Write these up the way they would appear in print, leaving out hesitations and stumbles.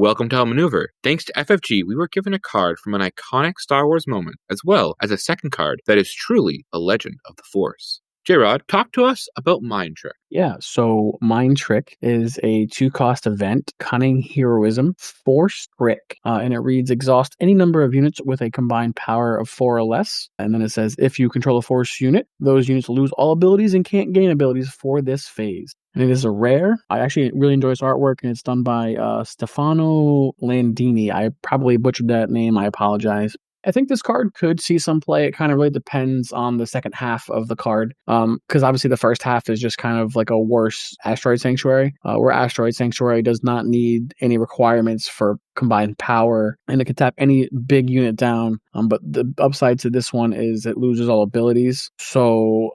Welcome to Outmaneuver. Thanks to FFG, we were given a card from an iconic Star Wars moment, as well as a second card that is truly a legend of the Force. Jrod, talk to us about Mind Trick. Yeah, so Mind Trick is a 2-cost event, Cunning Heroism, Force Trick, and it reads exhaust any number of units with a combined power of 4 or less. And then it says if you control a Force unit, those units lose all abilities and can't gain abilities for this phase. And it is a rare. I actually really enjoy its artwork, and it's done by Stefano Landini. I probably butchered that name. I apologize. I think this card could see some play. It kind of really depends on the second half of the card. Because obviously the first half is just kind of like a worse Asteroid Sanctuary, where Asteroid Sanctuary does not need any requirements for combined power, and it can tap any big unit down. But the upside to this one is it loses all abilities. So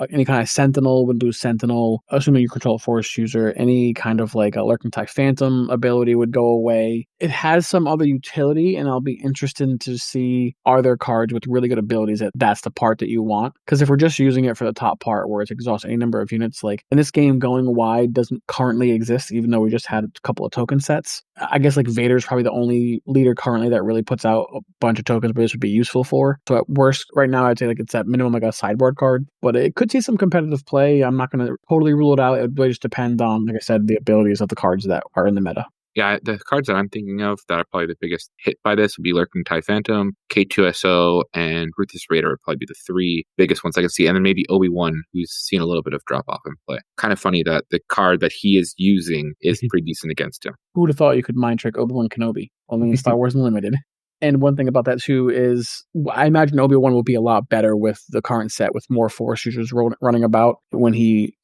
any kind of Sentinel would lose Sentinel, assuming you control a Force user. Any kind of like a Lurking Type Phantom ability would go away. It has some other utility, and I'll be interested to see, are there cards with really good abilities that's the part that you want? Because if we're just using it for the top part where it's exhaust any number of units, like in this game, going wide doesn't currently exist, even though we just had a couple of token sets. I guess like Vader's probably the only leader currently that really puts out a bunch of tokens, but this would be useful for. So at worst, right now, I'd say like it's at minimum like a sideboard card, but it could see some competitive play. I'm not going to totally rule it out. It would just depend on, like I said, the abilities of the cards that are in the meta. Yeah, the cards that I'm thinking of that are probably the biggest hit by this would be Lurking TIE Phantom, K2SO, and Ruthless Raider would probably be the three biggest ones I can see. And then maybe Obi-Wan, who's seen a little bit of drop-off in play. Kind of funny that the card that he is using is pretty decent against him. Who would have thought you could mind trick Obi-Wan Kenobi? Only in Star Wars Unlimited. And one thing about that, too, is I imagine Obi-Wan will be a lot better with the current set, with more Force users running about. When he,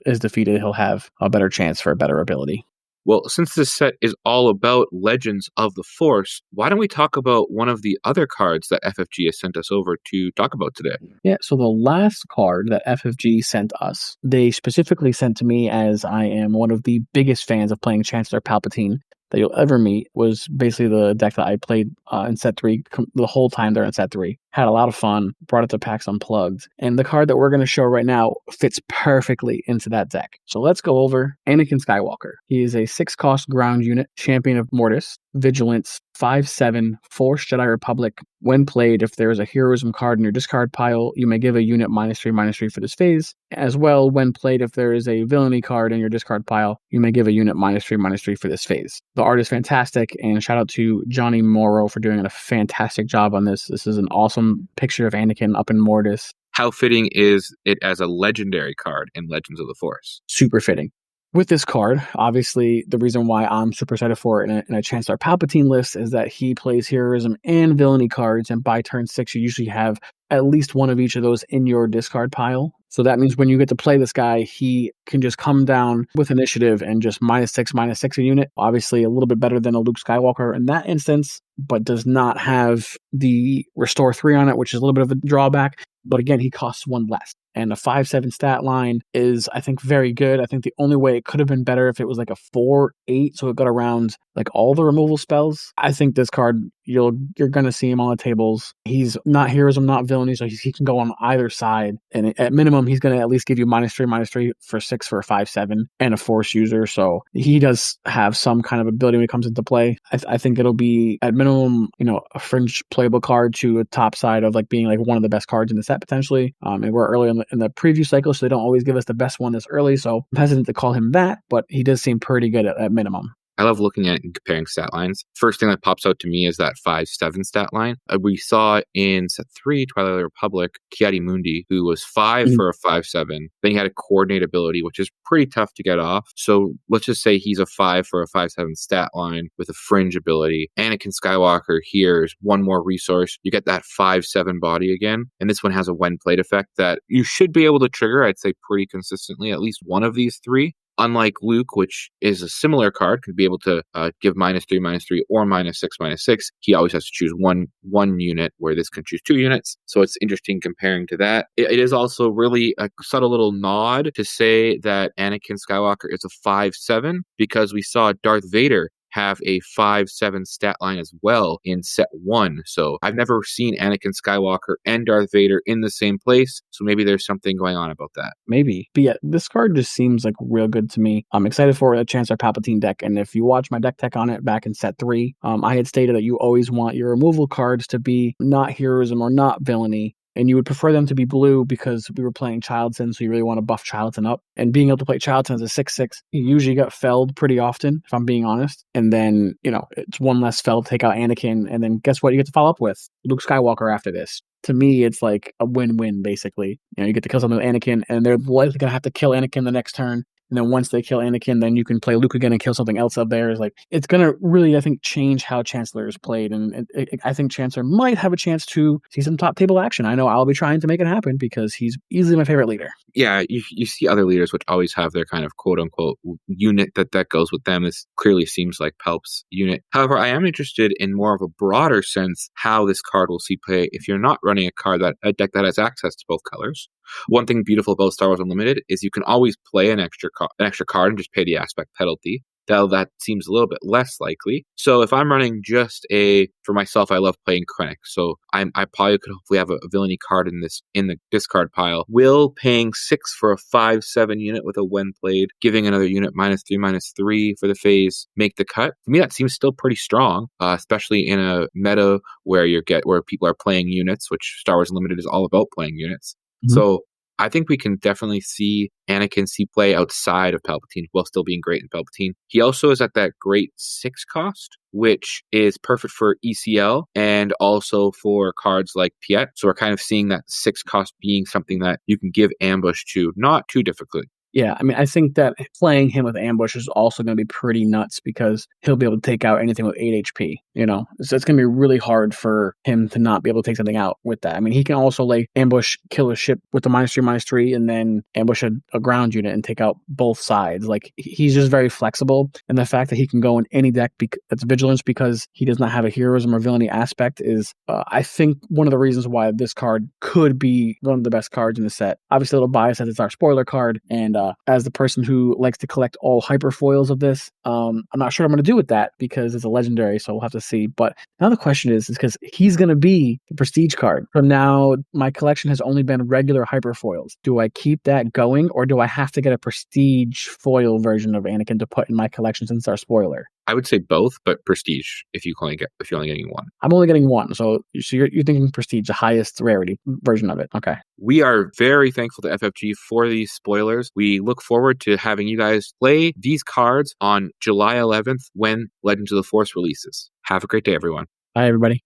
is defeated, he'll have a better chance for a better ability. Well, since this set is all about Legends of the Force, why don't we talk about one of the other cards that FFG has sent us over to talk about today? Yeah, so the last card that FFG sent us, they specifically sent to me, as I am one of the biggest fans of playing Chancellor Palpatine that you'll ever meet, was basically the deck that I played in set 3 the whole time they're in set 3. Had a lot of fun, brought it to PAX Unplugged, and the card that we're going to show right now fits perfectly into that deck. So let's go over Anakin Skywalker. He is a 6-cost ground unit, Champion of Mortis, Vigilance, 5/7, Force Jedi Republic. When played, if there is a heroism card in your discard pile, you may give a unit -3/-3 for this phase. As well, when played, if there is a villainy card in your discard pile, you may give a unit -3/-3 for this phase. The art is fantastic, and shout out to Johnny Morrow for doing a fantastic job on this. This is an awesome picture of Anakin up in Mortis. How fitting is it as a legendary card in Legends of the Force? Super fitting. With this card, obviously, the reason why I'm super excited for it in a Chancellor Palpatine list is that he plays heroism and villainy cards, and by turn 6, you usually have at least one of each of those in your discard pile. So that means when you get to play this guy, he can just come down with initiative and just -6/-6 a unit. Obviously, a little bit better than a Luke Skywalker in that instance, but does not have the Restore 3 on it, which is a little bit of a drawback. But again, he costs 1 less. And a 5/7 stat line is, I think, very good. I think the only way it could have been better if it was like a 4/8, so it got around like all the removal spells. I think this card, you're going to see him on the tables. He's not heroism, not villainy, so he can go on either side. And at minimum, he's going to at least give you -3/-3 for 6 for a 5/7 and a Force user. So he does have some kind of ability when it comes into play. I think it'll be at minimum, a fringe playable card to a top side of like being like one of the best cards in the set potentially. And we're early in the preview cycle, so they don't always give us the best one this early. So I'm hesitant to call him that, but he does seem pretty good at minimum. I love looking at and comparing stat lines. First thing that pops out to me is that 5/7 stat line. We saw in set 3, Twilight of the Republic, Ki-Adi-Mundi, who was 5 for a 5/7. Then he had a coordinate ability, which is pretty tough to get off. So let's just say he's a 5 for a 5/7 stat line with a fringe ability. Anakin Skywalker here is one more resource. You get that 5/7 body again. And this one has a when played effect that you should be able to trigger, I'd say, pretty consistently, at least one of these 3. Unlike Luke, which is a similar card, could be able to give -3/-3 or -6/-6. He always has to choose one unit, where this can choose 2 units. So it's interesting comparing to that. It is also really a subtle little nod to say that Anakin Skywalker is a 5/7, because we saw Darth Vader have a 5/7 stat line as well in set 1. So I've never seen Anakin Skywalker and Darth Vader in the same place. So maybe there's something going on about that. Maybe. But yeah, this card just seems like real good to me. I'm excited for a Chancellor Palpatine deck. And if you watch my deck tech on it back in set 3, I had stated that you always want your removal cards to be not heroism or not villainy. And you would prefer them to be blue because we were playing Childson, so you really want to buff Childson up. And being able to play Childson as a 6/6, you usually got felled pretty often, if I'm being honest. And then, it's one less fell to take out Anakin. And then guess what? You get to follow up with Luke Skywalker after this. To me, it's like a win-win, basically. You get to kill something with Anakin, and they're likely going to have to kill Anakin the next turn. And then once they kill Anakin, then you can play Luke again and kill something else up there. It's going to really, I think, change how Chancellor is played. And I think Chancellor might have a chance to see some top table action. I know I'll be trying to make it happen because he's easily my favorite leader. Yeah, you see other leaders which always have their kind of quote-unquote unit that goes with them. This clearly seems like Palp's unit. However, I am interested in more of a broader sense how this card will see play if you're not running a deck that has access to both colors. One thing beautiful about Star Wars Unlimited is you can always play an extra card and just pay the aspect penalty. Though that seems a little bit less likely. So if I'm running for myself, I love playing Krennic. So I probably could hopefully have a villainy card in the discard pile. Will paying 6 for a 5/7 unit with a when played, giving another unit -3/-3 for the phase, make the cut. For me, that seems still pretty strong, especially in a meta where people are playing units, which Star Wars Unlimited is all about playing units. Mm-hmm. So I think we can definitely see Anakin see play outside of Palpatine while still being great in Palpatine. He also is at that great 6 cost, which is perfect for ECL and also for cards like Piet. So we're kind of seeing that 6 cost being something that you can give ambush to, not too difficultly. Yeah, I mean, I think that playing him with ambush is also going to be pretty nuts because he'll be able to take out anything with 8 HP, So it's going to be really hard for him to not be able to take something out with that. I mean, he can also ambush, kill a ship with the -3/-3, and then ambush a ground unit and take out both sides. He's just very flexible. And the fact that he can go in any deck that's vigilance because he does not have a heroism or villainy aspect is, I think, one of the reasons why this card could be one of the best cards in the set. Obviously, a little biased as it's our spoiler card, and as the person who likes to collect all hyperfoils of this, I'm not sure what I'm going to do with that because it's a legendary, so we'll have to see. But now the question is because he's going to be the prestige card. From now, my collection has only been regular hyperfoils. Do I keep that going, or do I have to get a prestige foil version of Anakin to put in my collection since it's our spoiler? I would say both, but prestige if you're only getting one. I'm only getting one, so you're thinking prestige, the highest rarity version of it. Okay. We are very thankful to FFG for these spoilers. We look forward to having you guys play these cards on July 11th when Legends of the Force releases. Have a great day, everyone. Bye, everybody.